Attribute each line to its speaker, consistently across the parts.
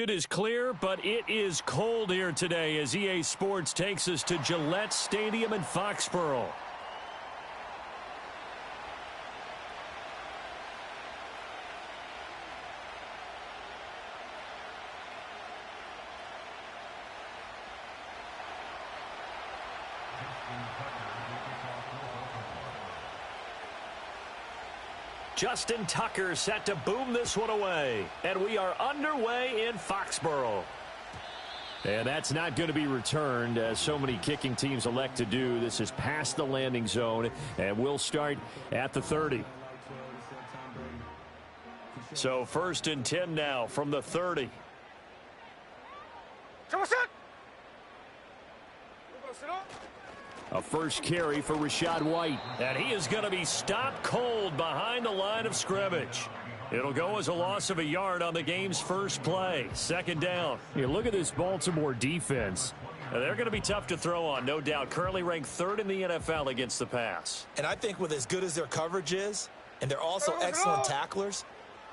Speaker 1: It is clear, but it is cold here today as EA Sports takes us to Gillette Stadium in Foxborough. Justin Tucker set to boom this one away. And we are underway in Foxborough. And that's not going to be returned, as so many kicking teams elect to do. This is past the landing zone, and we'll start at the 30. So 1st and 10 now from the 30. A first carry for Rachaad White. And he is going to be stopped cold behind the line of scrimmage. It'll go as a loss of a yard on the game's first play. 2nd down. You look at this Baltimore defense. They're going to be tough to throw on, no doubt. Currently ranked 3rd in the NFL against the pass.
Speaker 2: And I think with as good as their coverage is, and they're also excellent tacklers,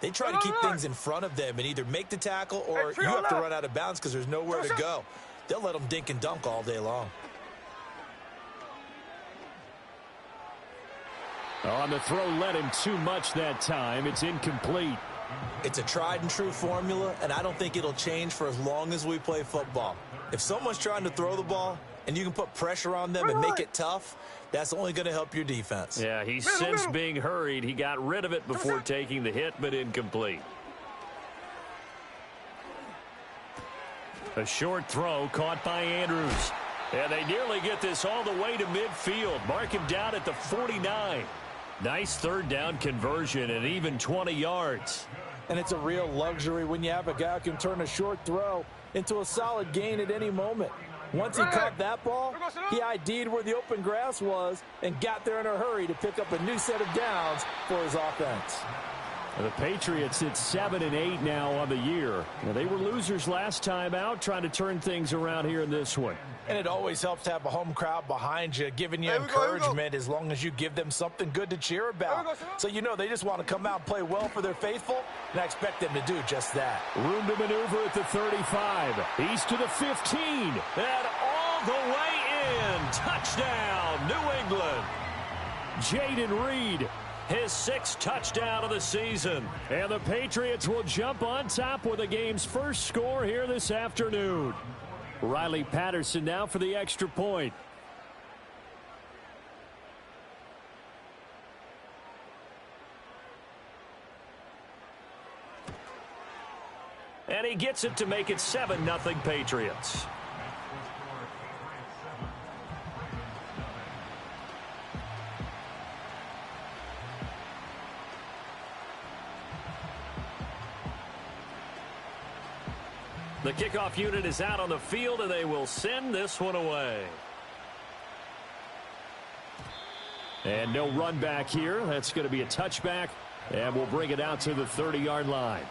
Speaker 2: they try to keep things in front of them and either make the tackle or you have to run out of bounds because there's nowhere to go. They'll let them dink and dunk all day long.
Speaker 1: On the throw, led him too much that time. It's incomplete.
Speaker 2: It's a tried and true formula, and I don't think it'll change for as long as we play football. If someone's trying to throw the ball and you can put pressure on them and make it tough, that's only going to help your defense.
Speaker 1: Yeah, he sensed being hurried. He got rid of it before taking the hit, but incomplete. A short throw caught by Andrews. And they nearly get this all the way to midfield. Mark him down at the 49. Nice 3rd down conversion and even 20 yards.
Speaker 3: And it's a real luxury when you have a guy who can turn a short throw into a solid gain at any moment. Once he caught that ball, he ID'd where the open grass was and got there in a hurry to pick up a new set of downs for his offense.
Speaker 1: The Patriots at 7-8 now on the year. Well, they were losers last time out, trying to turn things around here in this one.
Speaker 3: And it always helps to have a home crowd behind you, giving you encouragement as long as you give them something good to cheer about. So you know they just want to come out and play well for their faithful, and I expect them to do just that.
Speaker 1: Room to maneuver at the 35. He's to the 15. And all the way in. Touchdown, New England. Jayden Reed, his 6th touchdown of the season. And the Patriots will jump on top with the game's first score here this afternoon. Riley Patterson now for the extra point. And he gets it to make it 7-0 Patriots. The kickoff unit is out on the field, and they will send this one away. And no run back here. That's going to be a touchback, and we'll bring it out to the 30-yard line.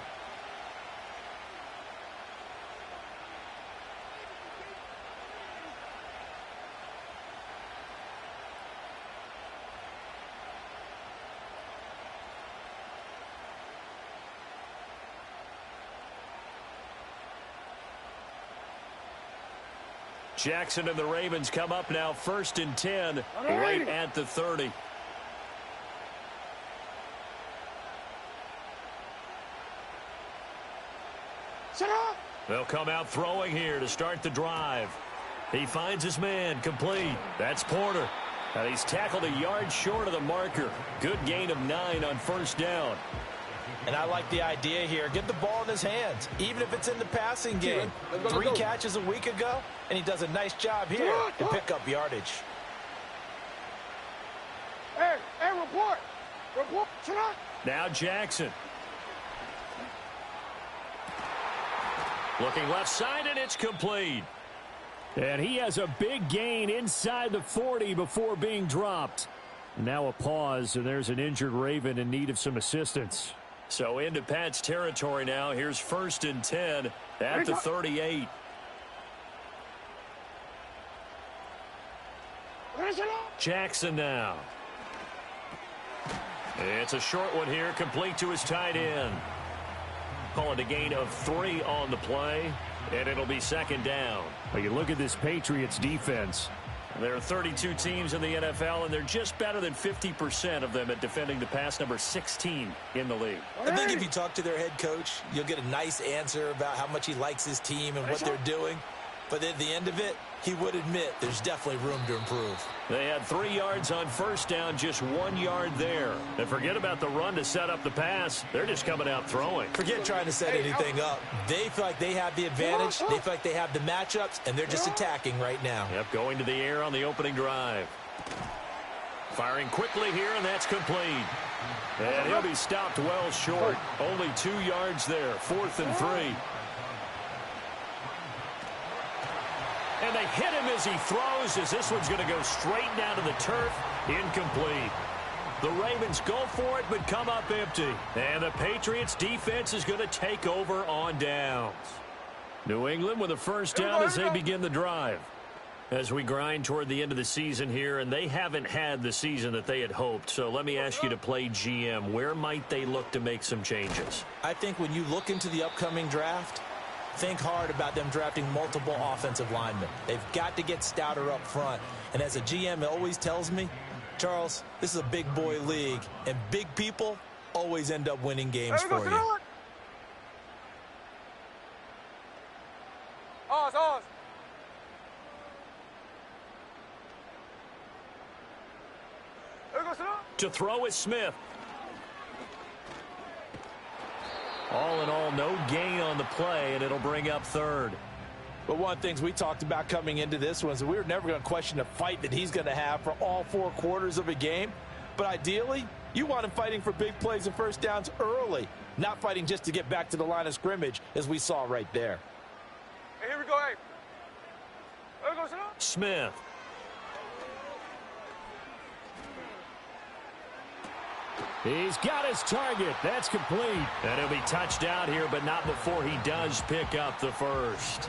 Speaker 1: Jackson and the Ravens come up now 1st and 10, right at the 30. They'll come out throwing here to start the drive. He finds his man, complete. That's Porter. And he's tackled a yard short of the marker. Good gain of 9 on 1st down.
Speaker 3: And I like the idea here. Get the ball in his hands, even if it's in the passing game. 3 catches a week ago, and he does a nice job here to pick up yardage.
Speaker 4: Hey, report.
Speaker 1: Now Jackson. Looking left side, and it's complete. And he has a big gain inside the 40 before being dropped. Now a pause, and there's an injured Raven in need of some assistance. So into Pat's territory now. Here's 1st and 10 at the 38. Jackson now. It's a short one here, complete to his tight end. Call it a gain of 3 on the play, and it'll be second down.
Speaker 5: Well, you look at this Patriots defense.
Speaker 1: There are 32 teams in the NFL, and they're just better than 50% of them at defending the pass, number 16 in the league.
Speaker 2: I think if you talk to their head coach, you'll get a nice answer about how much he likes his team and what they're doing. But at the end of it, he would admit there's definitely room to improve.
Speaker 1: They had 3 yards on first down, just 1 yard there. And forget about the run to set up the pass. They're just coming out throwing.
Speaker 2: Forget trying to set anything up. They feel like they have the advantage. They feel like they have the matchups, and they're just attacking right now.
Speaker 1: Yep, going to the air on the opening drive. Firing quickly here, and that's complete. And he'll be stopped well short. Only 2 yards there, 4th and 3. And they hit him as he throws, as this one's going to go straight down to the turf. Incomplete. The Ravens go for it, but come up empty. And the Patriots defense is going to take over on downs. New England with a first down as they begin the drive. As we grind toward the end of the season here, and they haven't had the season that they had hoped. So let me ask you to play GM. Where might they look to make some changes?
Speaker 2: I think when you look into the upcoming draft, think hard about them drafting multiple offensive linemen. They've got to get stouter up front. And as a GM, it always tells me, Charles, this is a big boy league, and big people always end up winning games for you.
Speaker 1: To throw is Smith. All in all, no gain on the play, and it'll bring up 3rd.
Speaker 3: But one of the things we talked about coming into this one is that we were never going to question the fight that he's going to have for all 4 quarters of a game. But ideally, you want him fighting for big plays and first downs early, not fighting just to get back to the line of scrimmage, as we saw right there.
Speaker 4: Hey, here we go, hey.
Speaker 1: Smith.
Speaker 5: He's got his target. That's complete.
Speaker 1: And he'll be touched out here, but not before he does pick up the first.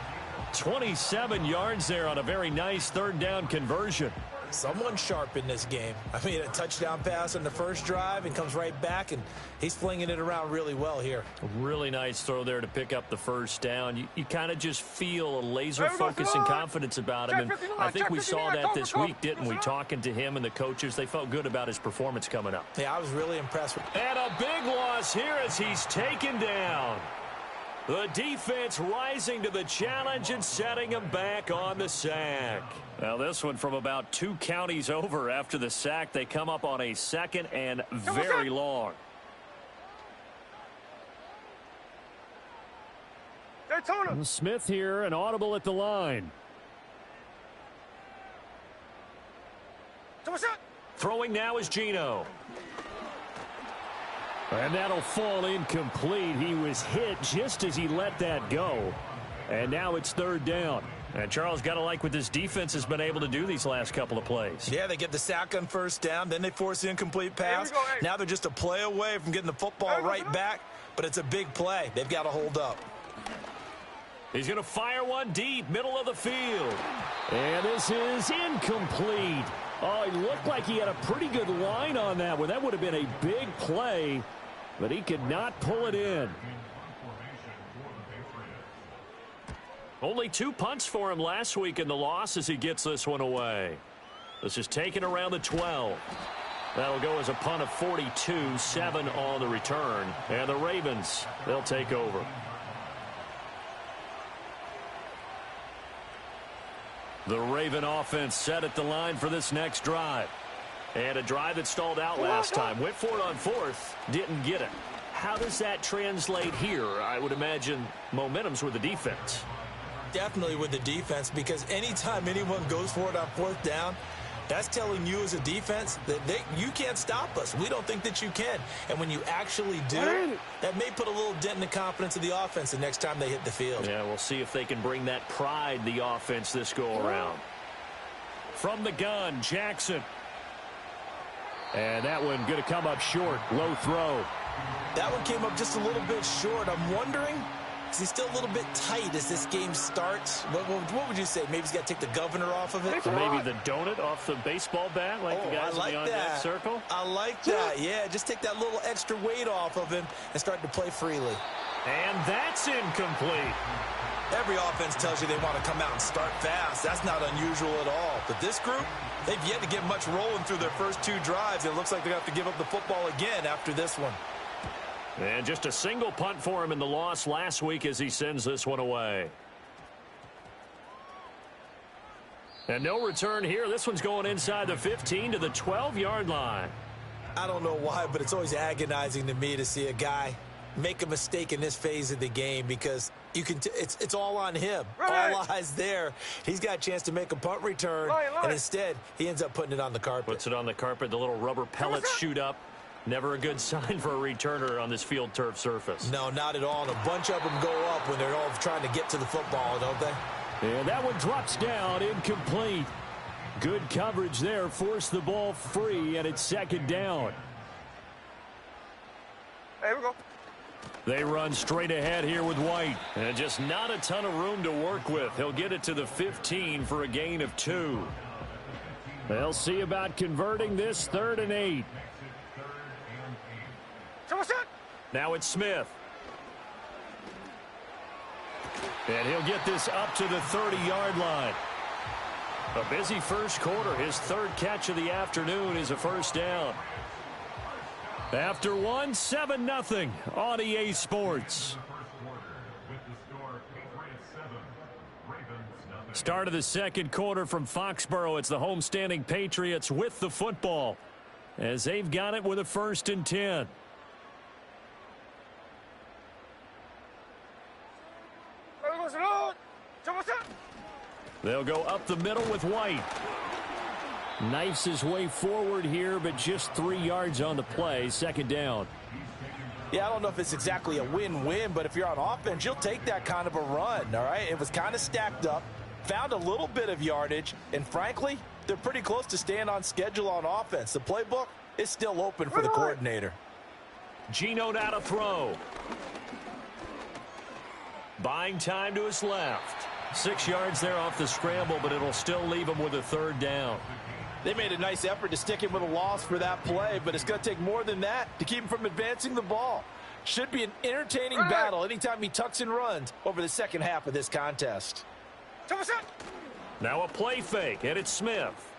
Speaker 1: 27 yards there on a very nice 3rd down conversion.
Speaker 2: Someone sharp in this game. I mean, a touchdown pass on the first drive and comes right back, and he's flinging it around really well here.
Speaker 1: A really nice throw there to pick up the first down. You kind of just feel a laser focus and confidence about him, and I think we saw that this week, didn't we? Talking to him and the coaches, they felt good about his performance coming up.
Speaker 2: Yeah, I was really impressed with him.
Speaker 1: And a big loss here as he's taken down. The defense rising to the challenge and setting him back on the sack. Now this one from about 2 counties over after the sack. They come up on a 2nd and very long.
Speaker 5: Smith here, an audible at the line.
Speaker 1: Throwing now is Geno.
Speaker 5: And that'll fall incomplete. He was hit just as he let that go. And now it's 3rd down.
Speaker 1: And Charles, got to like what this defense has been able to do these last couple of plays.
Speaker 2: Yeah, they get the sack on first down, then they force the incomplete pass. Now they're just a play away from getting the football right back, but it's a big play. They've got to hold up.
Speaker 1: He's going to fire one deep, middle of the field.
Speaker 5: And this is incomplete. Oh, it looked like he had a pretty good line on that one. That would have been a big play, but he could not pull it in.
Speaker 1: Only 2 punts for him last week in the loss as he gets this one away. This is taken around the 12. That'll go as a punt of 42, 7 on the return. And the Ravens, they'll take over. The Raven offense set at the line for this next drive. And a drive that stalled out last time. Went for it on 4th, didn't get it. How does that translate here? I would imagine momentum's with the defense.
Speaker 2: Definitely with the defense, because anytime anyone goes for it on 4th down, that's telling you as a defense that you can't stop us. We don't think that you can. And when you actually do, that may put a little dent in the confidence of the offense the next time they hit the field.
Speaker 1: Yeah, we'll see if they can bring that pride, the offense, this go-around. From the gun, Jackson.
Speaker 5: And that one going to come up short. Low throw.
Speaker 2: That one came up just a little bit short. I'm wondering, is he still a little bit tight as this game starts? What would you say? Maybe he's got to take the governor off of it?
Speaker 1: Or maybe the donut off the baseball bat like the guys in the on-deck circle?
Speaker 2: I like that. Yeah, just take that little extra weight off of him and start to play freely.
Speaker 1: And that's incomplete.
Speaker 2: Every offense tells you they want to come out and start fast. That's not unusual at all. But this group, they've yet to get much rolling through their first 2 drives. It looks like they're going to have to give up the football again after this one.
Speaker 1: And just a single punt for him in the loss last week as he sends this one away. And no return here. This one's going inside the 15 to the 12-yard line.
Speaker 2: I don't know why, but it's always agonizing to me to see a guy make a mistake in this phase of the game because you can it's all on him.
Speaker 4: Right.
Speaker 2: All eyes there. He's got a chance to make a punt return, and instead he ends up putting it on the carpet.
Speaker 1: Puts it on the carpet. The little rubber pellets shoot up. Never a good sign for a returner on this field turf surface.
Speaker 2: No, not at all. And a bunch of them go up when they're all trying to get to the football, don't they?
Speaker 5: And that one drops down, incomplete. Good coverage there, forced the ball free, and it's second down.
Speaker 4: Hey, here we go.
Speaker 5: They run straight ahead here with White.
Speaker 1: And just not a ton of room to work with. He'll get it to the 15 for a gain of 2.
Speaker 5: They'll see about converting this 3rd and 8.
Speaker 1: Now it's Smith. And he'll get this up to the 30-yard line. A busy first quarter. His 3rd catch of the afternoon is a first down. After 1, 7-0 on EA Sports. Start of the second quarter from Foxborough. It's the homestanding Patriots with the football as they've got it with a 1st and 10. They'll go up the middle with White.
Speaker 5: Knifes his way forward here, but just 3 yards on the play. Second down.
Speaker 3: Yeah, I don't know if it's exactly a win-win, but if you're on offense, you'll take that kind of a run, all right? It was kind of stacked up, found a little bit of yardage, and frankly, they're pretty close to staying on schedule on offense. The playbook is still open for the coordinator.
Speaker 1: Geno now to throw. Buying time to his left. 6 yards there off the scramble, but it'll still leave him with a 3rd down.
Speaker 3: They made a nice effort to stick him with a loss for that play, but it's going to take more than that to keep him from advancing the ball. Should be an entertaining battle anytime he tucks and runs over the second half of this contest.
Speaker 1: Now a play fake, and it's Smith.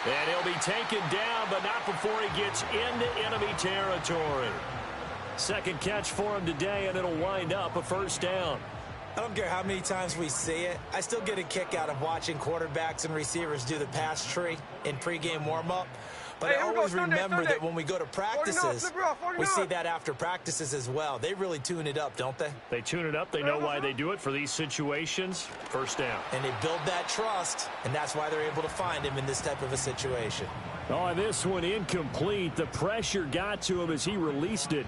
Speaker 1: And he'll be taken down, but not before he gets into enemy territory. Second catch for him today, and it'll wind up a first down.
Speaker 2: I don't care how many times we see it. I still get a kick out of watching quarterbacks and receivers do the pass tree in pregame warm-up. But I always remember that when we go to practices, we see that after practices as well. They really tune it up, don't they?
Speaker 1: They tune it up. They know why they do it for these situations. First down.
Speaker 2: And they build that trust, and that's why they're able to find him in this type of a situation.
Speaker 5: Oh, this one incomplete. The pressure got to him as he released it.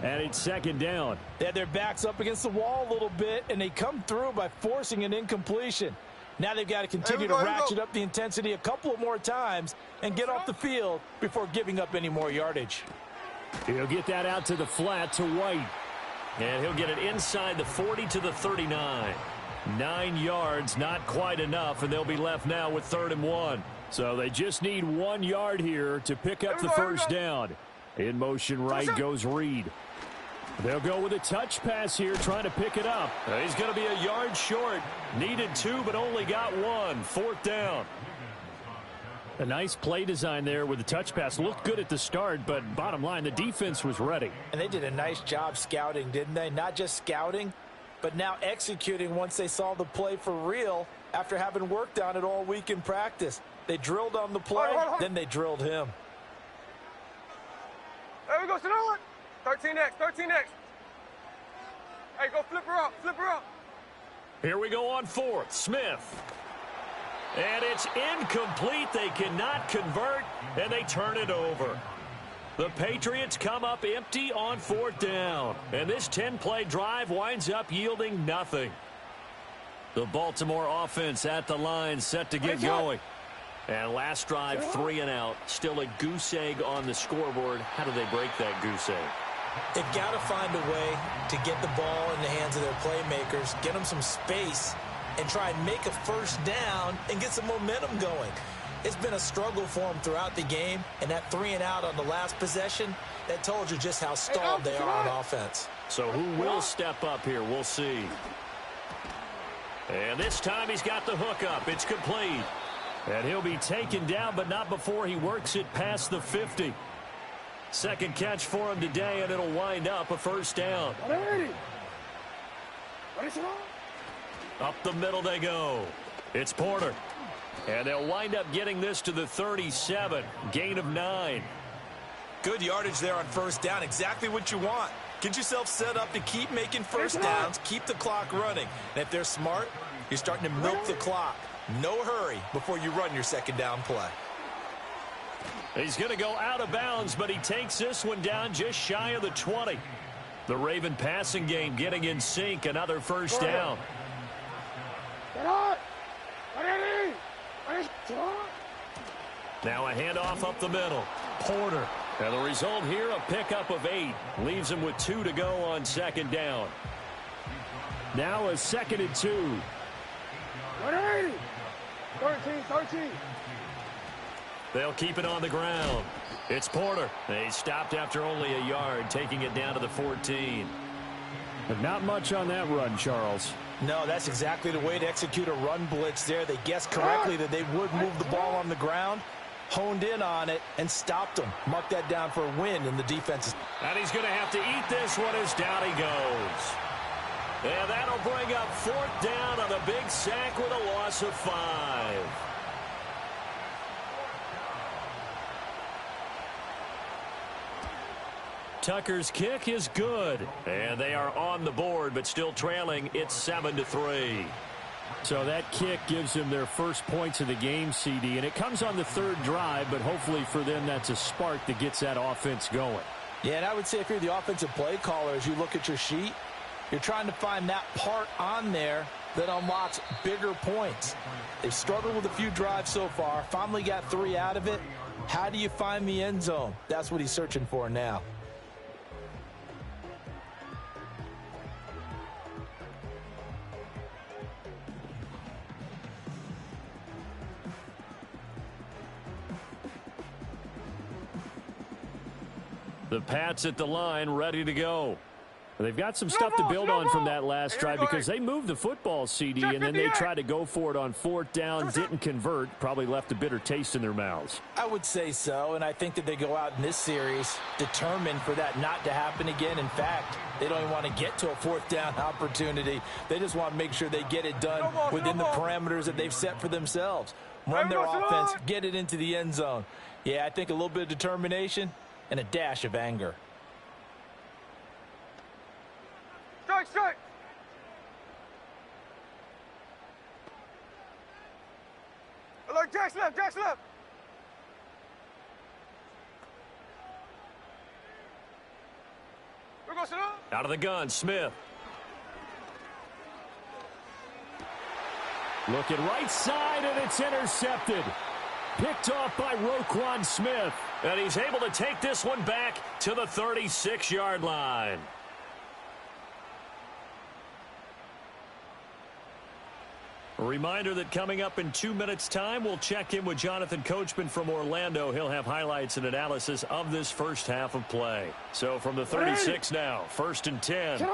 Speaker 5: And it's second down.
Speaker 3: They had their backs up against the wall a little bit, and they come through by forcing an incompletion. Now they've got to continue to ratchet up the intensity a couple of more times and get off the field before giving up any more yardage.
Speaker 5: He'll get that out to the flat to White.
Speaker 1: And he'll get it inside the 40 to the 39.
Speaker 5: 9 yards, not quite enough, and they'll be left now with 3rd and 1. So they just need 1 yard here to pick up the first down. In motion right goes Reed. They'll go with a touch pass here, trying to pick it up.
Speaker 1: He's going to be a yard short. Needed 2, but only got 1. 4th down.
Speaker 5: A nice play design there with the touch pass. Looked good at the start, but bottom line, the defense was ready.
Speaker 3: And they did a nice job scouting, didn't they? Not just scouting, but now executing once they saw the play for real after having worked on it all week in practice. They drilled on the play, then they drilled him.
Speaker 4: There we go, sit on. 13X, 13X. Hey, go flip her up, flip her up.
Speaker 1: Here we go on 4th. Smith. And it's incomplete. They cannot convert, and they turn it over. The Patriots come up empty on 4th down. And this 10-play drive winds up yielding nothing. The Baltimore offense at the line, set to get going. And last drive, 3 and out. Still a goose egg on the scoreboard. How do they break that goose egg?
Speaker 2: They've got to find a way to get the ball in the hands of their playmakers, get them some space, and try and make a first down and get some momentum going. It's been a struggle for them throughout the game, and that 3 and out on the last possession, that told you just how stalled they are on offense.
Speaker 5: So who will step up here? We'll see. And this time he's got the hook up. It's complete. And he'll be taken down, but not before he works it past the 50. Second catch for him today, and it'll wind up a first down. Up the middle they go. It's Porter. And they'll wind up getting this to the 37. Gain of 9.
Speaker 2: Good yardage there on first down. Exactly what you want. Get yourself set up to keep making first downs, keep the clock running. And if they're smart, you're starting to milk the clock. No hurry before you run your second down play.
Speaker 5: He's going to go out of bounds, but he takes this one down just shy of the 20. The Raven passing game getting in sync. Another first down. Now a handoff up the middle. Porter. And the result here, a pickup of 8. Leaves him with 2 to go on second down. Now a 2nd and 2.
Speaker 4: 13.
Speaker 5: They'll keep it on the ground. It's Porter. He stopped after only a yard, taking it down to the 14.
Speaker 1: But not much on that run, Charles.
Speaker 3: No, that's exactly the way to execute a run blitz there. They guessed correctly that they would move the ball on the ground, honed in on it, and stopped them. Mark that down for a win in the defense.
Speaker 5: And he's going to have to eat this one as down he goes. And that'll bring up 4th down on a big sack with a loss of 5. Tucker's kick is good. And they are on the board, but still trailing. It's 7-3.
Speaker 1: So that kick gives them their first points of the game, CD. And it comes on the 3rd drive, but hopefully for them that's a spark that gets that offense going.
Speaker 3: Yeah, and I would say if you're the offensive play caller, as you look at your sheet, you're trying to find that part on there that unlocks bigger points. They've struggled with a few drives so far. Finally got 3 out of it. How do you find the end zone? That's what he's searching for now.
Speaker 5: The Pats at the line, ready to go. They've got some stuff to build on from that last drive because they moved the football, CD, and then they tried to go for it on 4th down, didn't convert, probably left a bitter taste in their mouths.
Speaker 3: I would say so, and I think that they go out in this series determined for that not to happen again. In fact, they don't even want to get to a 4th down opportunity. They just want to make sure they get it done within the parameters that they've set for themselves. Run their offense, get it into the end zone. Yeah, I think a little bit of determination and a dash of anger.
Speaker 4: Strike! Look, Jack's left! We're going to sit up.
Speaker 5: Out of the gun, Smith. Looking right side, and it's intercepted. Picked off by Roquan Smith. And he's able to take this one back to the 36-yard line. A reminder that coming up in 2 minutes' time, we'll check in with Jonathan Coachman from Orlando. He'll have highlights and analysis of this first half of play. So from the 36 now, 1st and 10.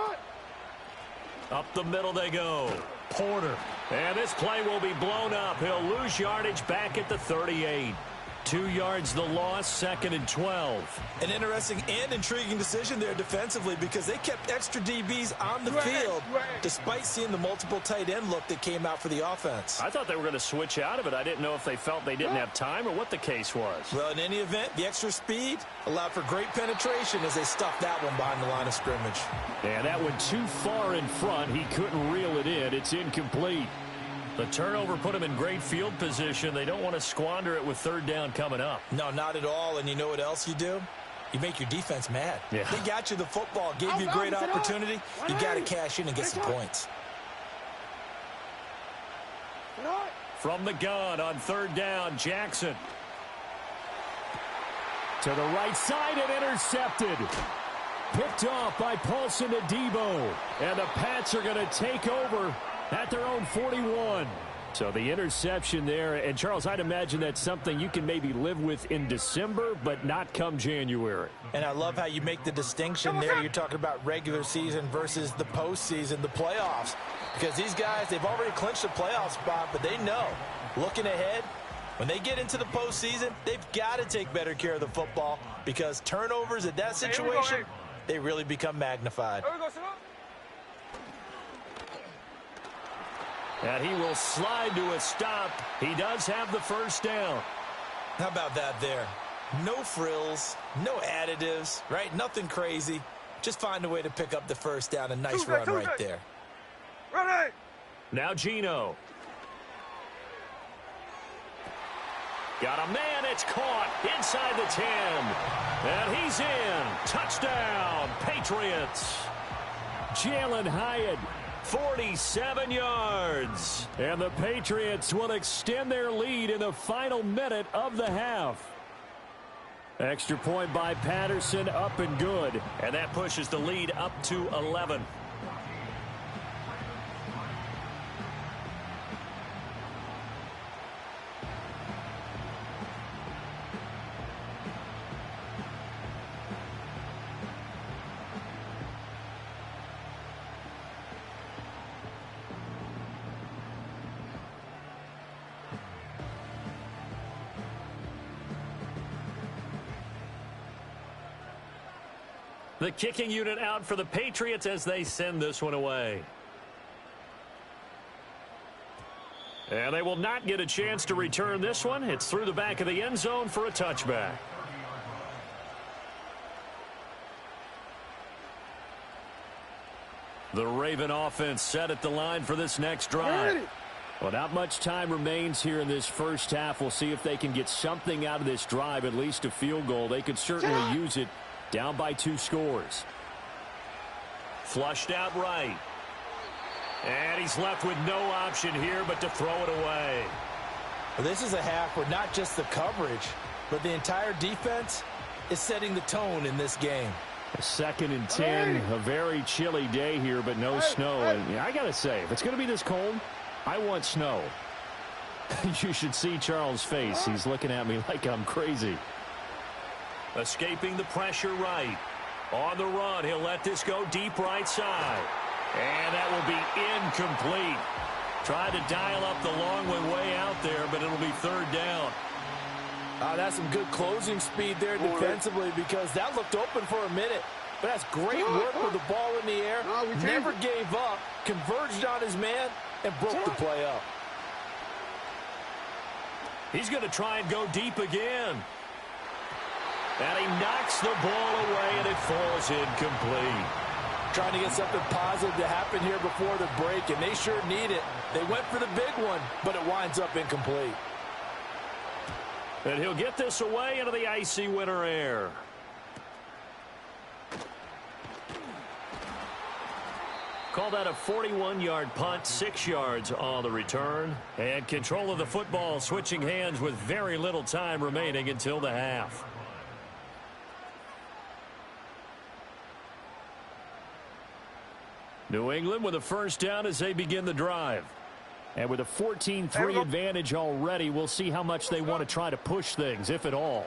Speaker 5: Up the middle they go. Porter. And this play will be blown up. He'll lose yardage back at the 38. 2 yards the loss, 2nd and 12.
Speaker 2: An interesting and intriguing decision there defensively because they kept extra DBs on the field despite seeing the multiple tight end look that came out for the offense.
Speaker 5: I thought they were going to switch out of it. I didn't know if they felt they didn't have time or what the case was.
Speaker 2: Well, in any event, the extra speed allowed for great penetration as they stuffed that one behind the line of scrimmage.
Speaker 5: Yeah, that one too far in front. He couldn't reel it in. It's incomplete. The turnover put him in great field position. They don't want to squander it with 3rd down coming up.
Speaker 2: No, not at all. And you know what else you do? You make your defense mad.
Speaker 5: Yeah.
Speaker 2: They got you the football, gave you a great opportunity. You got to cash in and get some points.
Speaker 5: From the gun on 3rd down, Jackson. To the right side and intercepted. Picked off by Paulson Adebo. And the Pats are going to take over at their own 41. So the interception there, and Charles, I'd imagine that's something you can maybe live with in December, but not come January.
Speaker 3: And I love how you make the distinction there. You're talking about regular season versus the postseason, the playoffs. Because these guys, they've already clinched a playoff spot, but they know, looking ahead, when they get into the postseason, they've got to take better care of the football because turnovers at that situation, they really become magnified.
Speaker 5: And he will slide to a stop. He does have the first down.
Speaker 2: How about that there? No frills, no additives, right? Nothing crazy. Just find a way to pick up the first down. A nice run right there.
Speaker 4: Ready.
Speaker 5: Now Gino. Got a man. It's caught inside the 10. And he's in. Touchdown, Patriots. Jalen Hyatt. 47 yards. And the Patriots will extend their lead in the final minute of the half. Extra point by Patterson, up and good. And that pushes the lead up to 11. The kicking unit out for the Patriots as they send this one away. And they will not get a chance to return this one. It's through the back of the end zone for a touchback. The Raven offense set at the line for this next drive. Well, not much time remains here in this first half. We'll see if they can get something out of this drive, at least a field goal. They could certainly use it. Down by 2 scores. Flushed out right. And he's left with no option here but to throw it away.
Speaker 3: Well, this is a half where not just the coverage, but the entire defense is setting the tone in this game.
Speaker 5: A 2nd and 10. A very chilly day here, but no snow. And I got to say, if it's going to be this cold, I want snow. You should see Charles' face. He's looking at me like I'm crazy. Escaping the pressure right. On the run, he'll let this go deep right side. And that will be incomplete. Tried to dial up the long one way out there, but it'll be 3rd down.
Speaker 3: That's some good closing speed there defensively because that looked open for a minute. But that's great work with the ball in the air. Never gave up, converged on his man, and broke the play up.
Speaker 5: He's going to try and go deep again. And he knocks the ball away, and it falls incomplete.
Speaker 3: Trying to get something positive to happen here before the break, and they sure need it. They went for the big one, but it winds up incomplete.
Speaker 5: And he'll get this away into the icy winter air. Call that a 41-yard punt, 6 yards on the return. And control of the football switching hands with very little time remaining until the half. New England with a first down as they begin the drive. And with a 14-3 advantage already, we'll see how much they want to try to push things, if at all.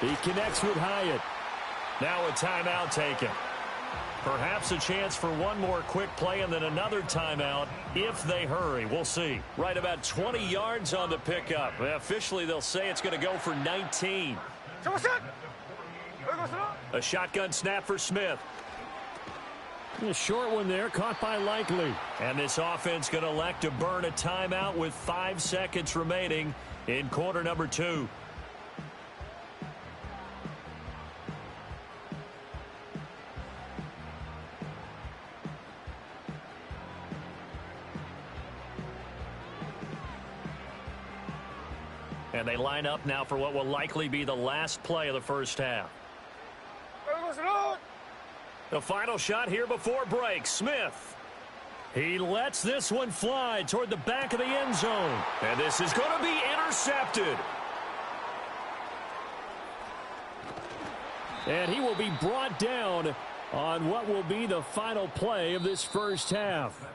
Speaker 5: He connects with Hyatt. Now a timeout taken. Perhaps a chance for one more quick play and then another timeout if they hurry. We'll see. Right about 20 yards on the pickup. Officially, they'll say it's going to go for 19. A shotgun snap for Smith. A short one there, caught by Likely. And this offense going to elect to burn a timeout with 5 seconds remaining in quarter number 2. And they line up now for what will likely be the last play of the first half. The final shot here before break. Smith. He lets this one fly toward the back of the end zone. And this is going to be intercepted. And he will be brought down on what will be the final play of this first half.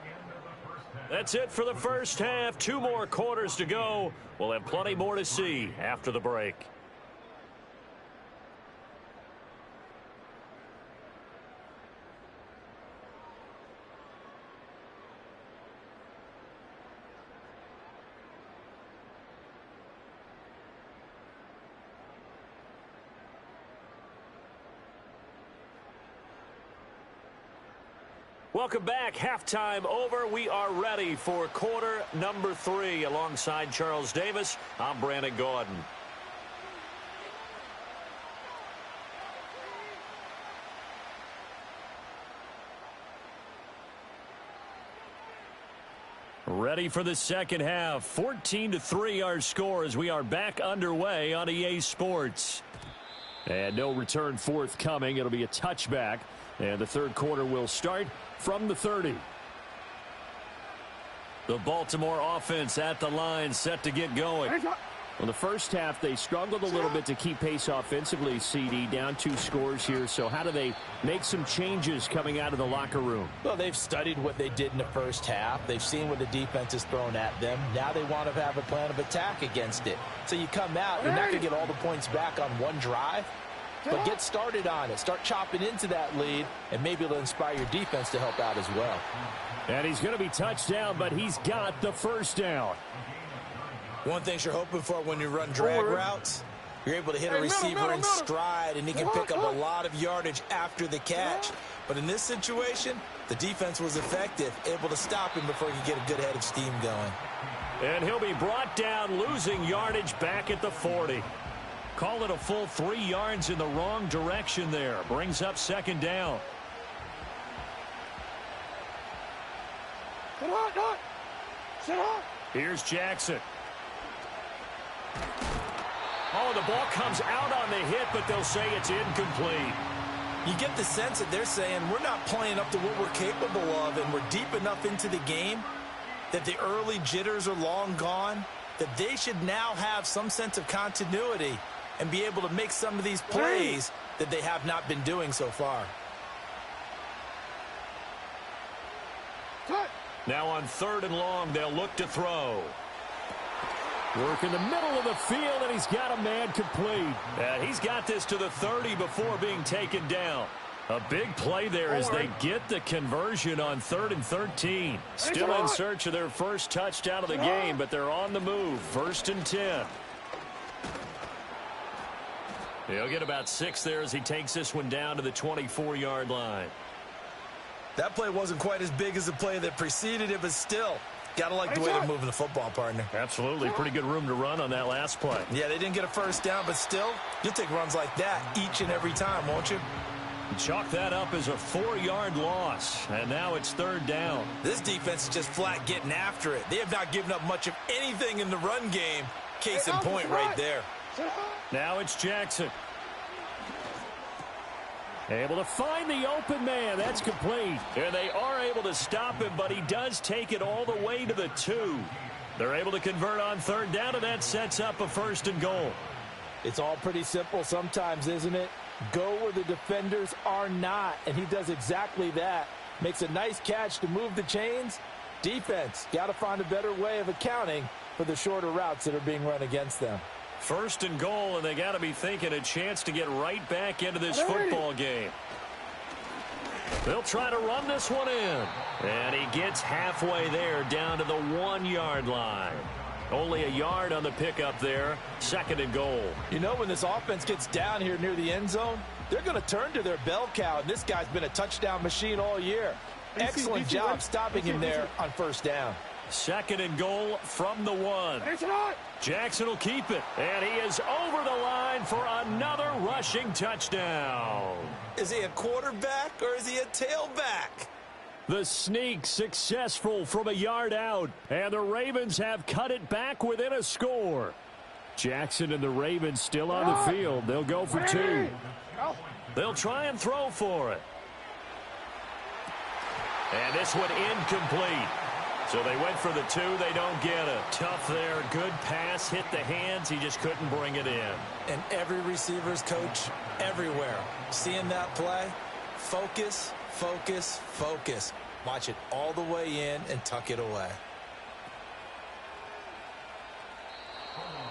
Speaker 5: That's it for the first half. 2 more quarters to go. We'll have plenty more to see after the break. Welcome back. Halftime over. We are ready for quarter number 3. Alongside Charles Davis, I'm Brandon Gordon. Ready for the second half. 14-3 our score as we are back underway on EA Sports. And no return forthcoming. It'll be a touchback. And the third quarter will start from the 30. The Baltimore offense at the line, set to get going.
Speaker 6: Well, the first half, they struggled a little bit to keep pace offensively, CD, down 2 scores here. So how do they make some changes coming out of the locker room?
Speaker 3: Well, they've studied what they did in the first half. They've seen what the defense has thrown at them. Now they want to have a plan of attack against it. So you come out, you're not going to get all the points back on one drive. But get started on it. Start chopping into that lead, and maybe it'll inspire your defense to help out as well.
Speaker 5: And he's going to be touched down, but he's got the first down.
Speaker 2: One thing you're hoping for when you run drag routes, you're able to hit a receiver in stride, and he can pick up a lot of yardage after the catch. But in this situation, the defense was effective, able to stop him before he could get a good head of steam going.
Speaker 5: And he'll be brought down, losing yardage back at the 40. Call it a full 3 yards in the wrong direction there. Brings up second down. Here's Jackson. Oh, the ball comes out on the hit, but they'll say it's incomplete.
Speaker 2: You get the sense that they're saying we're not playing up to what we're capable of, and we're deep enough into the game that the early jitters are long gone, that they should now have some sense of continuity and be able to make some of these plays that they have not been doing so far.
Speaker 5: Now on 3rd and long, they'll look to throw. Work in the middle of the field, and he's got a man complete. And he's got this to the 30 before being taken down. A big play there as they get the conversion on 3rd and 13. Still in search of their first touchdown of the game, but they're on the move. 1st and 10. He'll get about 6 there as he takes this one down to the 24-yard line.
Speaker 2: That play wasn't quite as big as the play that preceded it, but still, got to like the way they're moving the football, partner.
Speaker 5: Absolutely. Pretty good room to run on that last play.
Speaker 2: Yeah, they didn't get a first down, but still, you'll take runs like that each and every time, won't you?
Speaker 5: Chalk that up as a 4-yard loss, and now it's 3rd down.
Speaker 2: This defense is just flat getting after it. They have not given up much of anything in the run game. Case in point right there.
Speaker 5: Now it's Jackson. Able to find the open man. That's complete. And they are able to stop him, but he does take it all the way to the 2. They're able to convert on 3rd down, and that sets up a 1st and goal.
Speaker 3: It's all pretty simple sometimes, isn't it? Go where the defenders are not, and he does exactly that. Makes a nice catch to move the chains. Defense, got to find a better way of accounting for the shorter routes that are being run against them.
Speaker 5: 1st and goal, and they got to be thinking a chance to get right back into this football game. They'll try to run this one in. And he gets halfway there, down to the 1-yard line. Only a yard on the pickup there. 2nd and goal.
Speaker 3: You know, when this offense gets down here near the end zone, they're going to turn to their bell cow, and this guy's been a touchdown machine all year. Excellent job stopping him there on 1st down.
Speaker 5: 2nd and goal from the 1. Jackson will keep it, and he is over the line for another rushing touchdown.
Speaker 2: Is he a quarterback or is he a tailback?
Speaker 5: The sneak successful from a yard out, and the Ravens have cut it back within a score. Jackson and the Ravens still on the field. They'll go for 2. They'll try and throw for it. And this one incomplete. So they went for the 2. They don't get it. Tough there. Good pass. Hit the hands. He just couldn't bring it in.
Speaker 2: And every receiver's coach everywhere. Seeing that play, focus, focus, focus. Watch it all the way in and tuck it away.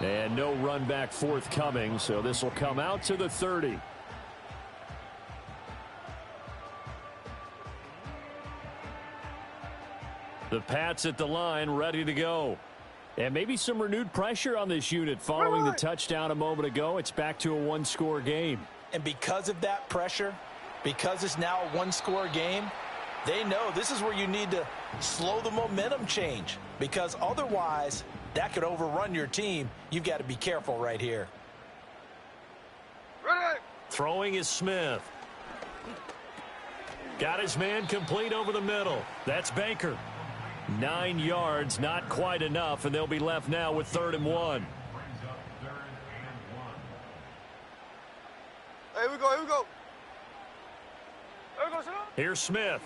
Speaker 5: And no run back forthcoming, so this will come out to the 30. The Pats at the line, ready to go. And maybe some renewed pressure on this unit following the touchdown a moment ago. It's back to a one-score game.
Speaker 3: And because of that pressure, because it's now a one-score game, they know this is where you need to slow the momentum change, because otherwise that could overrun your team. You've got to be careful right here.
Speaker 4: Ready.
Speaker 5: Throwing is Smith. Got his man complete over the middle. That's Baker. 9 yards, not quite enough, and they'll be left now with 3rd and 1.
Speaker 4: Hey, here we go, here we go. Here we go, son.
Speaker 5: Here's Smith.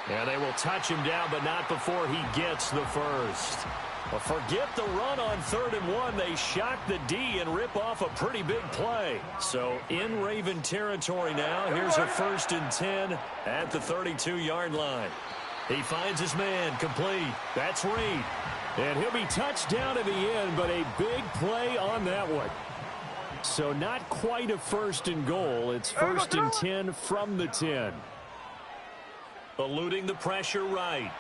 Speaker 5: And they will touch him down, but not before he gets the first. Well, forget the run on 3rd and 1. They shock the D and rip off a pretty big play. So in Raven territory now. Here's a 1st and 10 at the 32-yard line. He finds his man complete. That's Reed. And he'll be touched down at the end, but a big play on that one. So not quite a 1st and goal. It's 1st and 10 from the 10. Eluding the pressure right.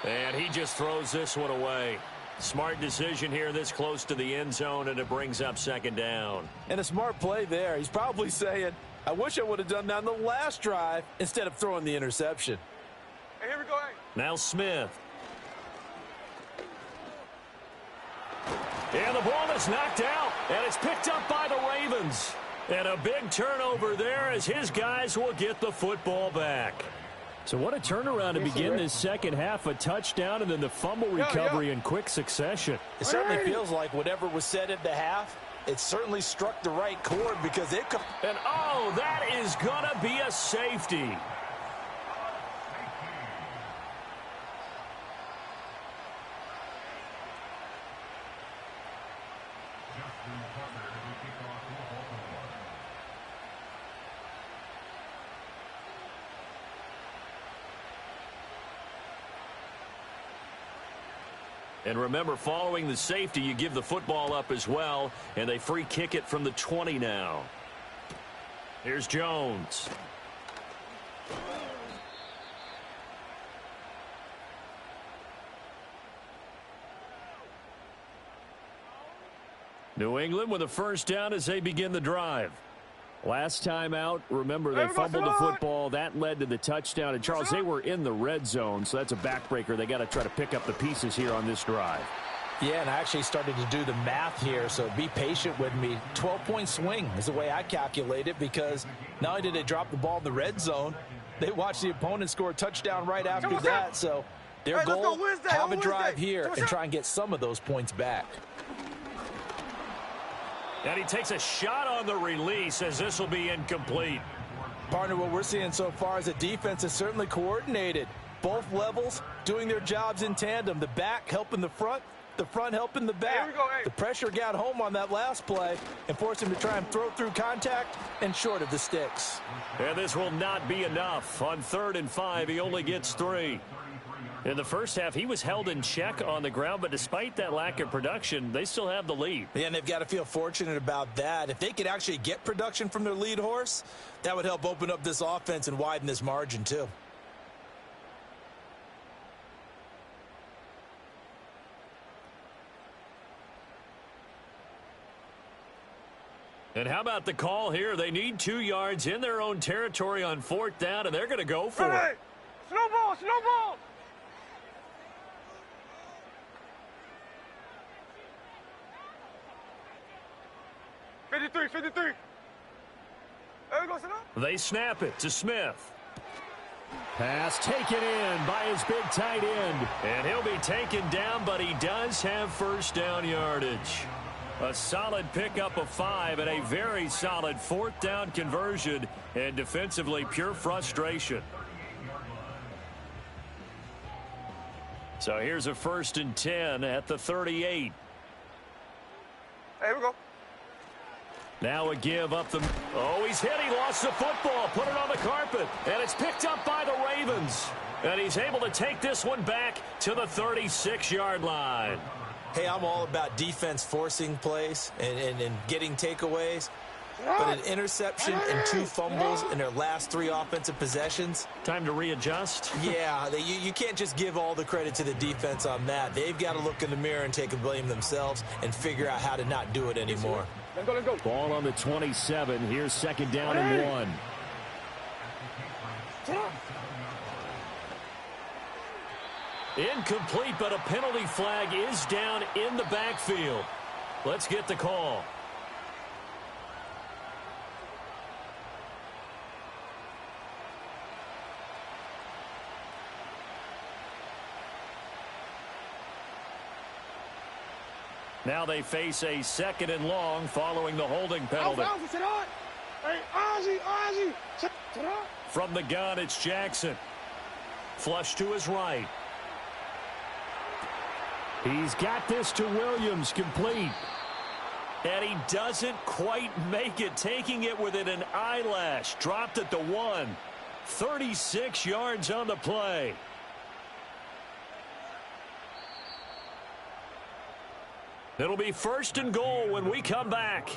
Speaker 5: And he just throws this one away. Smart decision here this close to the end zone, and it brings up 2nd down.
Speaker 3: And a smart play there. He's probably saying, I wish I would have done that on the last drive instead of throwing the interception.
Speaker 4: Hey, here we go, hey.
Speaker 5: Now Smith. And the ball is knocked out, and it's picked up by the Ravens. And a big turnover there as his guys will get the football back. So what a turnaround to begin this second half. A touchdown and then the fumble recovery in quick succession.
Speaker 3: It certainly feels like whatever was said at the half, it certainly struck the right chord, because it could.
Speaker 5: And oh, that is going to be a safety. And remember, following the safety, you give the football up as well, and they free kick it from the 20 now. Here's Jones. New England with a 1st down as they begin the drive. Last time out, remember, they fumbled the football. That led to the touchdown. And, Charles, they were in the red zone, so that's a backbreaker. They got to try to pick up the pieces here on this drive.
Speaker 3: Yeah, and I actually started to do the math here, so be patient with me. 12-point swing is the way I calculate it, because not only did they drop the ball in the red zone, they watched the opponent score a touchdown right after that. So their goal, have a drive here and try and get some of those points back.
Speaker 5: And he takes a shot on the release as this will be incomplete.
Speaker 3: Partner, what we're seeing so far is the defense is certainly coordinated. Both levels doing their jobs in tandem. The back helping the front helping the back. The pressure got home on that last play and forced him to try and throw through contact and short of the sticks.
Speaker 5: And this will not be enough. On 3rd and 5, he only gets 3. In the first half, he was held in check on the ground, but despite that lack of production, they still have the lead.
Speaker 2: Yeah, and they've got to feel fortunate about that. If they could actually get production from their lead horse, that would help open up this offense and widen this margin too.
Speaker 5: And how about the call here? They need 2 yards in their own territory on 4th down, and they're going to go for it.
Speaker 4: Snowball, snowball.
Speaker 5: They snap it to Smith. Pass taken in by his big tight end. And he'll be taken down, but he does have 1st down yardage. A solid pickup of 5 and a very solid 4th down conversion. And defensively, pure frustration. So here's a 1st and 10 at the 38.
Speaker 4: Hey, here we go.
Speaker 5: Now a give up the... Oh, he's hit. He lost the football. Put it on the carpet. And it's picked up by the Ravens. And he's able to take this one back to the 36-yard line.
Speaker 2: Hey, I'm all about defense forcing plays and getting takeaways. But an interception and 2 fumbles in their last 3 offensive possessions.
Speaker 5: Time to readjust.
Speaker 2: Yeah, you can't just give all the credit to the defense on that. They've got to look in the mirror and take the blame themselves and figure out how to not do it anymore.
Speaker 4: Let's go.
Speaker 5: Ball on the 27. Here's 2nd down and 1. Incomplete, but a penalty flag is down in the backfield. Let's get the call. Now they face a 2nd and long following the holding penalty. From the gun, it's Jackson. Flush to his right. He's got this to Williams, complete. And he doesn't quite make it, taking it within an eyelash. Dropped at the 1. 36 yards on the play. It'll be 1st and goal when we come back.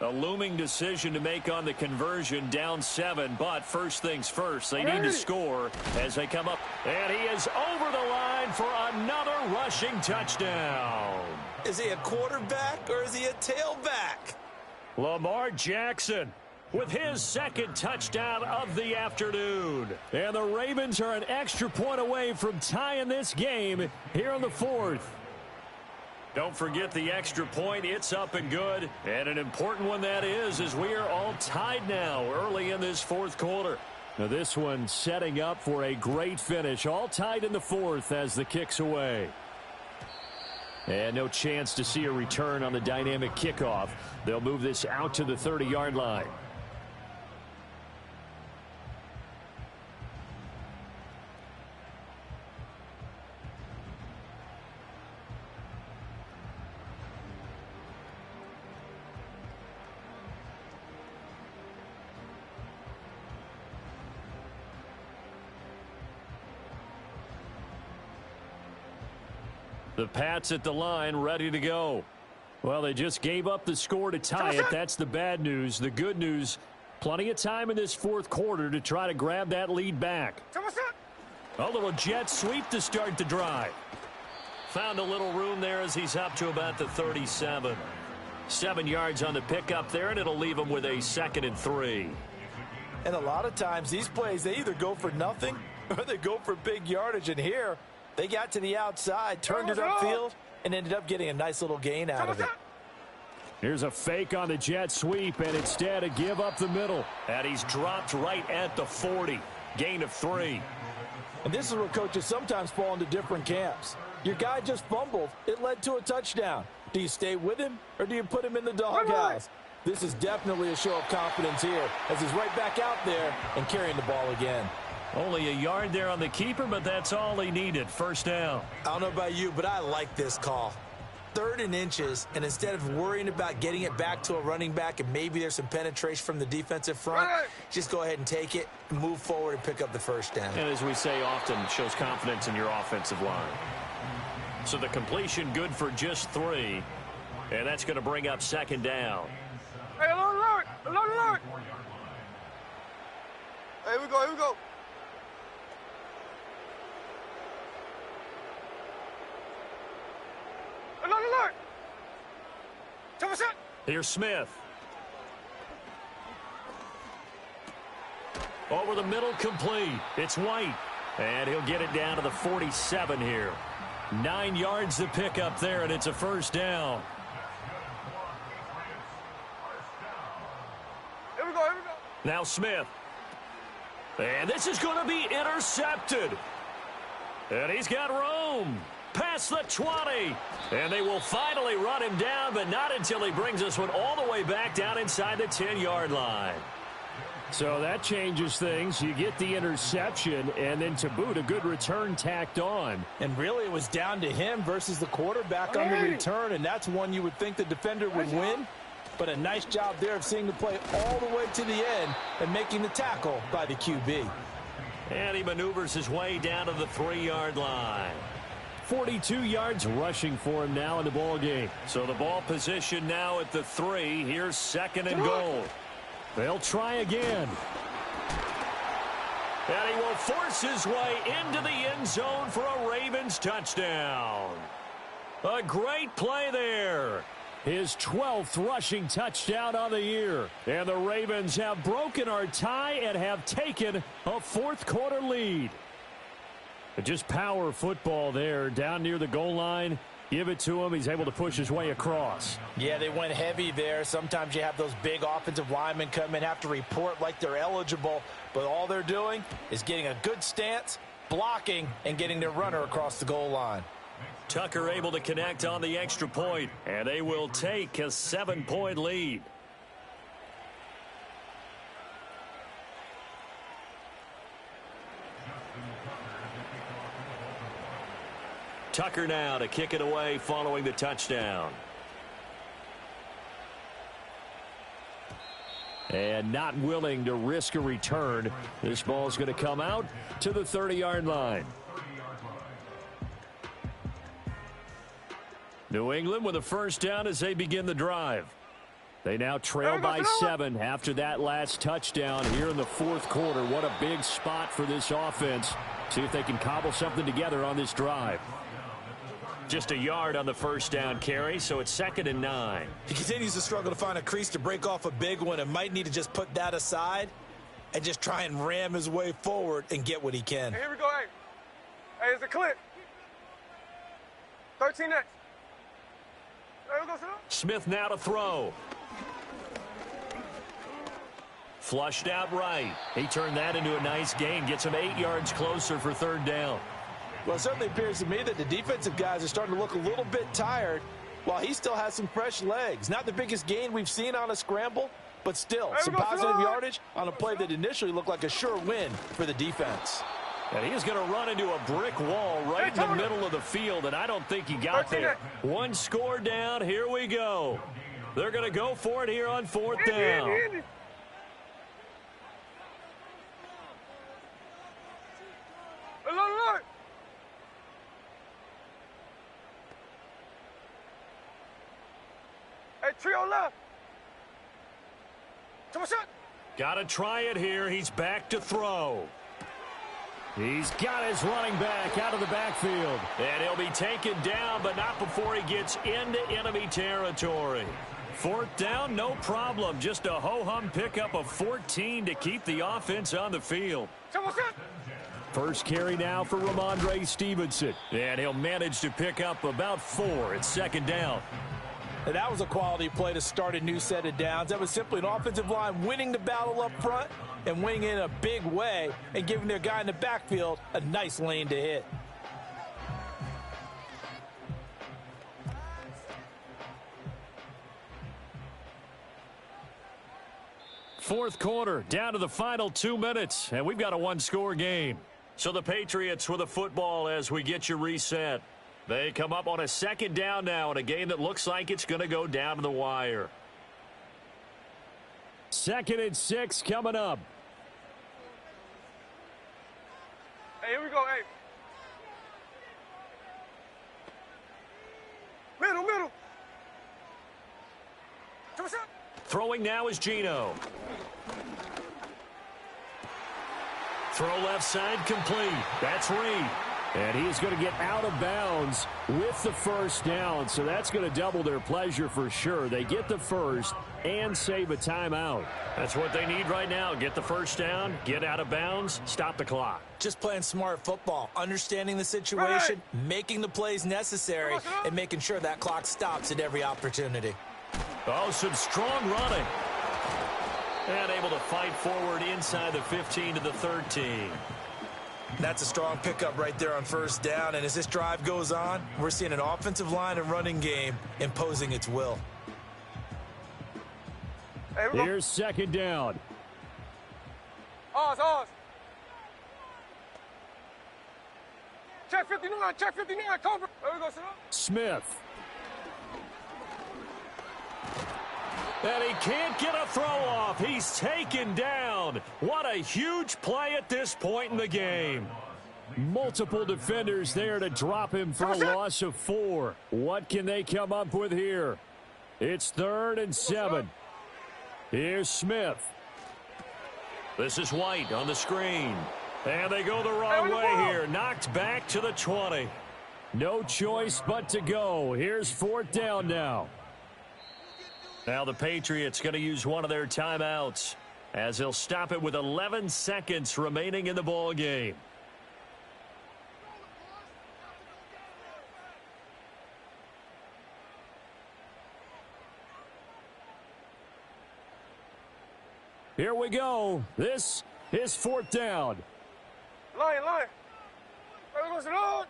Speaker 5: A looming decision to make on the conversion, down 7, but first things first, they need to score as they come up. And he is over the line for another rushing touchdown.
Speaker 2: Is he a quarterback or is he a tailback?
Speaker 5: Lamar Jackson with his 2nd touchdown of the afternoon. And the Ravens are an extra point away from tying this game here in the 4th. Don't forget the extra point. It's up and good. And an important one that is, as we are all tied now early in this 4th quarter. Now this one setting up for a great finish. All tied in the 4th as the kick's away. And no chance to see a return on the dynamic kickoff. They'll move this out to the 30-yard line. The Pats at the line, ready to go. Well, they just gave up the score to tie it. That's the bad news. The good news, plenty of time in this 4th quarter to try to grab that lead back. A little jet sweep to start the drive. Found a little room there as he's up to about the 37. 7 yards on the pickup there, and it'll leave him with a 2nd and 3.
Speaker 3: And a lot of times these plays, they either go for nothing or they go for big yardage. And here, they got to the outside, turned it upfield, and ended up getting a nice little gain out of it.
Speaker 5: Here's a fake on the jet sweep, and instead a give up the middle. And he's dropped right at the 40. Gain of 3.
Speaker 3: And this is where coaches sometimes fall into different camps. Your guy just fumbled. It led to a touchdown. Do you stay with him, or do you put him in the doghouse? This is definitely a show of confidence here, as he's right back out there and carrying the ball again.
Speaker 5: Only a yard there on the keeper, but that's all he needed. 1st down.
Speaker 2: I don't know about you, but I like this call. 3rd and inches, and instead of worrying about getting it back to a running back and maybe there's some penetration from the defensive front, just go ahead and take it, move forward, and pick up the 1st down.
Speaker 5: And as we say often, shows confidence in your offensive line. So the completion good for just 3, and that's going to bring up 2nd down.
Speaker 4: Hey, alert! Alert! Hey, here we go. Alert!
Speaker 5: Here's Smith. Over the middle, complete. It's White. And he'll get it down to the 47 here. 9 yards to pick up there, and it's a 1st down.
Speaker 4: Here we go.
Speaker 5: Now Smith. And this is going to be intercepted. And he's got room. Past the 20. And they will finally run him down, but not until he brings this one all the way back down inside the 10-yard line. So that changes things. You get the interception, and then to boot, a good return tacked on.
Speaker 3: And really, it was down to him versus the quarterback on the return, and that's one you would think the defender would win. But a nice job there of seeing the play all the way to the end and making the tackle by the QB.
Speaker 1: And he maneuvers his way down to the 3-yard line.
Speaker 5: 42 yards rushing for him now in the ball game.
Speaker 1: So the ball position now at the 3. Here's 2nd and goal.
Speaker 5: They'll try again.
Speaker 1: And he will force his way into the end zone for a Ravens touchdown. A great play there.
Speaker 5: His 12th rushing touchdown on the year. And the Ravens have broken our tie and have taken a 4th quarter lead. Just power football there down near the goal line. Give it to him. He's able to push his way across.
Speaker 3: Yeah, they went heavy there. Sometimes you have those big offensive linemen come in, have to report like they're eligible, but all they're doing is getting a good stance, blocking, and getting their runner across the goal line.
Speaker 1: Tucker able to connect on the extra point, and they will take a 7-point lead. Tucker now to kick it away following the touchdown.
Speaker 5: And not willing to risk a return. This ball's going to come out to the 30-yard line. New England with a first down as they begin the drive. They now trail by 7 after that last touchdown here in the 4th quarter. What a big spot for this offense. See if they can cobble something together on this drive.
Speaker 1: Just a yard on the first down carry, so it's 2nd and 9.
Speaker 2: He continues to struggle to find a crease to break off a big one and might need to just put that aside and just try and ram his way forward and get what he can.
Speaker 4: Hey, here we go, hey. Hey, it's a clip. 13 next. Hey, we go,
Speaker 1: Smith now to throw. Flushed out right. He turned that into a nice gain. Gets him 8 yards closer for 3rd down.
Speaker 3: Well, it certainly appears to me that the defensive guys are starting to look a little bit tired while he still has some fresh legs. Not the biggest gain we've seen on a scramble, but still some positive yardage on a play that initially looked like a sure win for the defense.
Speaker 1: And he's going to run into a brick wall right in the middle of the field, and I don't think he got there. 1 score down. Here we go. They're going to go for it here on 4th down.
Speaker 4: Hey, trio left. Come on, shot.
Speaker 1: Got to try it here. He's back to throw.
Speaker 5: He's got his running back out of the backfield.
Speaker 1: And he'll be taken down, but not before he gets into enemy territory. 4th down, no problem. Just a ho-hum pickup of 14 to keep the offense on the field.
Speaker 4: Come on, shot.
Speaker 5: First carry now for Ramondre Stevenson.
Speaker 1: And he'll manage to pick up about 4. It's 2nd down.
Speaker 3: And that was a quality play to start a new set of downs. That was simply an offensive line winning the battle up front and winning in a big way and giving their guy in the backfield a nice lane to hit.
Speaker 5: Fourth quarter, down to the final 2 minutes, and we've got a 1-score game.
Speaker 1: So the Patriots with the football as we get you reset. They come up on a 2nd down now in a game that looks like it's going to go down to the wire.
Speaker 5: 2nd and 6 coming up.
Speaker 4: Hey, here we go, hey. Middle. Come on, shot.
Speaker 1: Throwing now is Geno. Throw left side complete. That's Reed.
Speaker 5: And he's going to get out of bounds with the first down, so that's going to double their pleasure for sure. They get the first and save a timeout.
Speaker 1: That's what they need right now. Get the first down, get out of bounds, stop the clock.
Speaker 2: Just playing smart football, understanding the situation, making the plays necessary, and making sure that clock stops at every opportunity.
Speaker 1: Oh, some strong running. And able to fight forward inside the 15 to the 13.
Speaker 2: That's a strong pickup right there on first down, and as this drive goes on, we're seeing an offensive line and running game imposing its will.
Speaker 4: Hey,
Speaker 5: here's 2nd down.
Speaker 4: Ours. Check 59, cover. There we go, sir.
Speaker 5: Smith. And he can't get a throw off. He's taken down. What a huge play at this point in the game. Multiple defenders there to drop him for a loss of 4. What can they come up with here? It's 3rd and 7. Here's Smith. This is White on the screen. And they go the wrong way here. Knocked back to the 20. No choice but to go. Here's 4th down now. Now the Patriots going to use one of their timeouts as they'll stop it with 11 seconds remaining in the ball game. Here we go. This is 4th down.
Speaker 4: Line. There goes the road.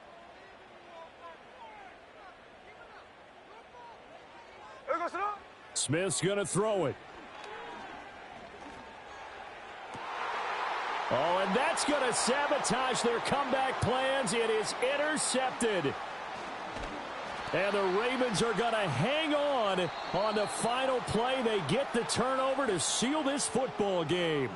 Speaker 4: There goes the road.
Speaker 5: Smith's going to throw it. Oh, and that's going to sabotage their comeback plans. It is intercepted. And the Ravens are going to hang on the final play. They get the turnover to seal this football game.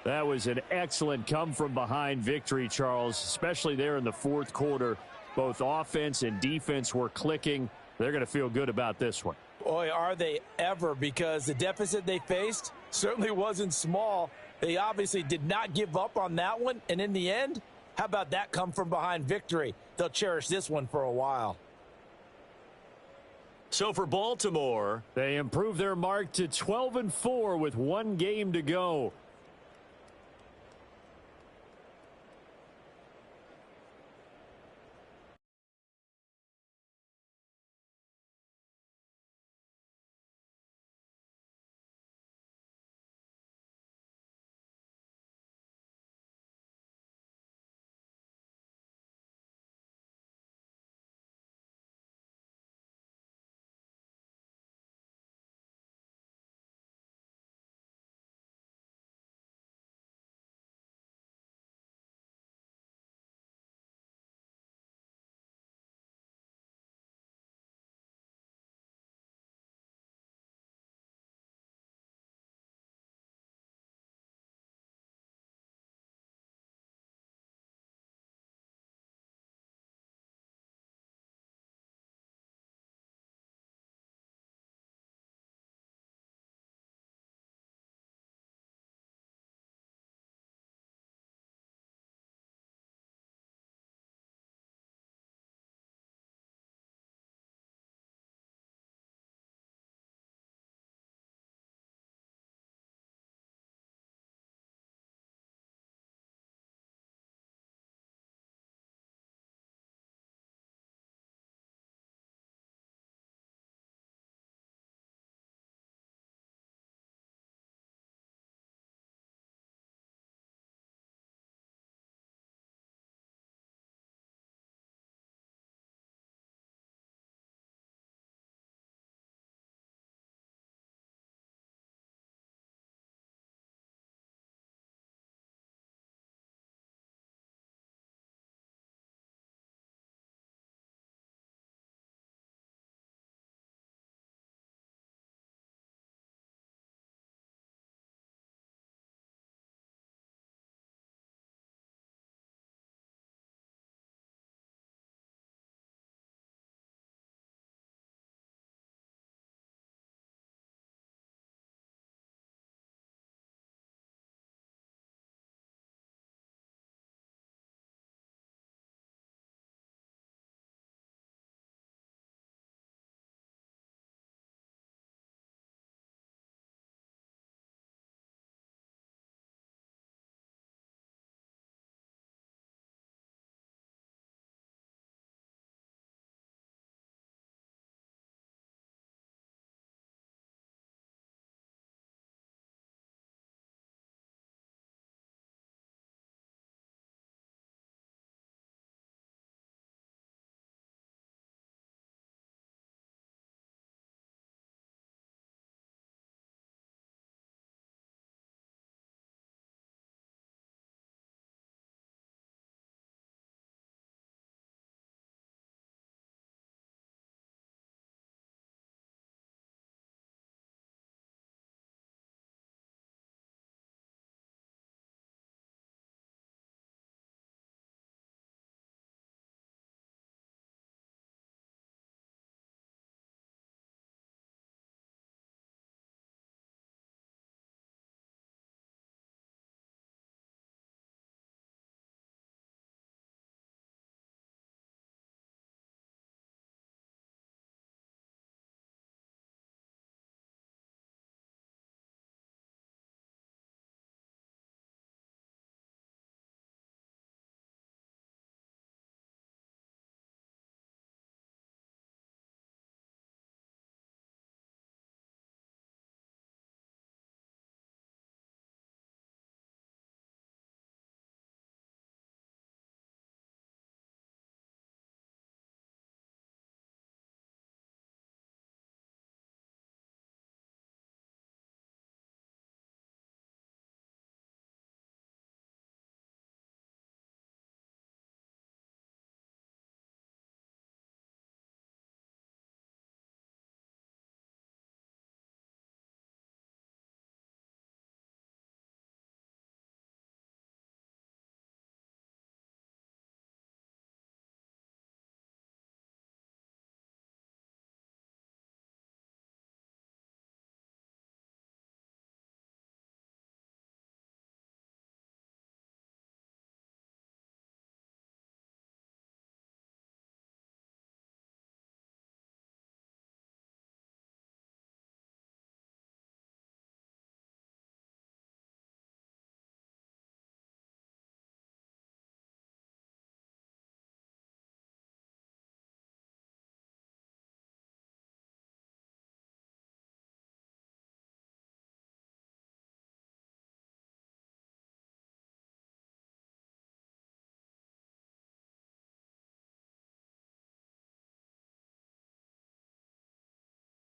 Speaker 5: That was an excellent come-from-behind victory, Charles, especially there in the 4th quarter. Both offense and defense were clicking. They're going to feel good about this one.
Speaker 3: Boy, are they ever, because the deficit they faced certainly wasn't small. They obviously did not give up on that one, and in the end, how about that come-from-behind victory? They'll cherish this one for a while.
Speaker 5: So for Baltimore, they improve their mark to 12-4 with 1 game to go.